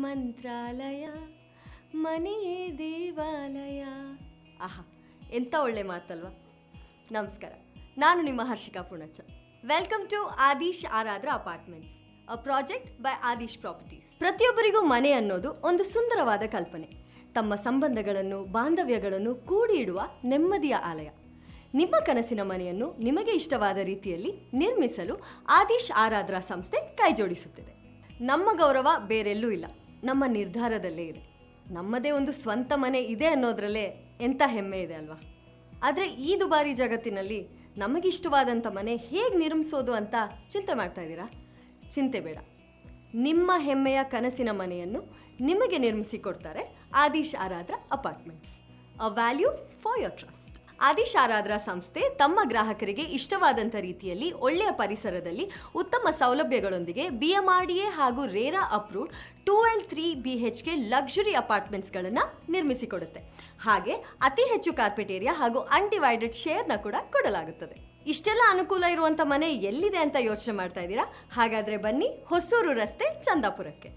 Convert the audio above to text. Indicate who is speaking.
Speaker 1: ಮಂತ್ರಾಲಯ ಮನೆಯೇ ದೇವಾಲಯ. ಆಹಾ, ಎಂಥ ಒಳ್ಳೆ ಮಾತಲ್ವಾ. ನಮಸ್ಕಾರ, ನಾನು ನಿಮ್ಮ Harshika Punacha. Welcome to Aadish Aaradhya apartments, a project by Aadish properties. ಪ್ರತಿಯೊಬ್ಬರಿಗೂ ಮನೆ ಅನ್ನೋದು ಒಂದು ಸುಂದರವಾದ ಕಲ್ಪನೆ. ತಮ್ಮ ಸಂಬಂಧಗಳನ್ನು, ಬಾಂಧವ್ಯಗಳನ್ನು ಕೂಡಿ ಇಡುವ ನೆಮ್ಮದಿಯ ಆಲಯ. ನಿಮ್ಮ ಕನಸಿನ ಮನೆಯನ್ನು ನಿಮಗೆ ಇಷ್ಟವಾದ ರೀತಿಯಲ್ಲಿ ನಿರ್ಮಿಸಲು ಆದೀಶ್ ಆರಾಧ್ರ ಸಂಸ್ಥೆ ಕೈಜೋಡಿಸುತ್ತಿದೆ. ನಮ್ಮ ಗೌರವ ಬೇರೆಲ್ಲೂ ಇಲ್ಲ, ನಮ್ಮ ನಿರ್ಧಾರದಲ್ಲೇ ಇದೆ. ನಮ್ಮದೇ ಒಂದು ಸ್ವಂತ ಮನೆ ಇದೆ ಅನ್ನೋದ್ರಲ್ಲೇ ಎಂಥ ಹೆಮ್ಮೆ ಇದೆ ಅಲ್ವಾ. ಆದರೆ ಈ ದುಬಾರಿ ಜಗತ್ತಿನಲ್ಲಿ ನಮಗಿಷ್ಟವಾದಂಥ ಮನೆ ಹೇಗೆ ನಿರ್ಮಿಸೋದು ಅಂತ ಚಿಂತೆ ಮಾಡ್ತಾ ಇದ್ದೀರಾ? ಚಿಂತೆ ಬೇಡ, ನಿಮ್ಮ ಹೆಮ್ಮೆಯ ಕನಸಿನ ಮನೆಯನ್ನು ನಿಮಗೆ ನಿರ್ಮಿಸಿಕೊಡ್ತಾರೆ Aadish Aaradhya apartments. A value for your trust. Aadish Aaradhya ಸಂಸ್ಥೆ ತಮ್ಮ ಗ್ರಾಹಕರಿಗೆ ಇಷ್ಟವಾದಂಥ ರೀತಿಯಲ್ಲಿ ಒಳ್ಳೆಯ ಪರಿಸರದಲ್ಲಿ ಉತ್ತಮ ಸೌಲಭ್ಯಗಳೊಂದಿಗೆ BMRDA ಹಾಗೂ RERA approved 2 and 3 BHK luxury ಅಪಾರ್ಟ್ಮೆಂಟ್ಸ್ಗಳನ್ನು ನಿರ್ಮಿಸಿಕೊಡುತ್ತೆ. ಹಾಗೆ ಅತಿ ಹೆಚ್ಚು ಕಾರ್ಪೆಟ್ ಏರಿಯಾ ಹಾಗೂ ಅನ್ಡಿವೈಡೆಡ್ ಶೇರ್ನ ಕೂಡ ಕೊಡಲಾಗುತ್ತದೆ. ಇಷ್ಟೆಲ್ಲ ಅನುಕೂಲ ಇರುವಂಥ ಮನೆ ಎಲ್ಲಿದೆ ಅಂತ ಯೋಚನೆ ಮಾಡ್ತಾ ಇದ್ದೀರಾ? ಹಾಗಾದರೆ ಬನ್ನಿ ಹೊಸೂರು ರಸ್ತೆ, ಚಂದಾಪುರಕ್ಕೆ.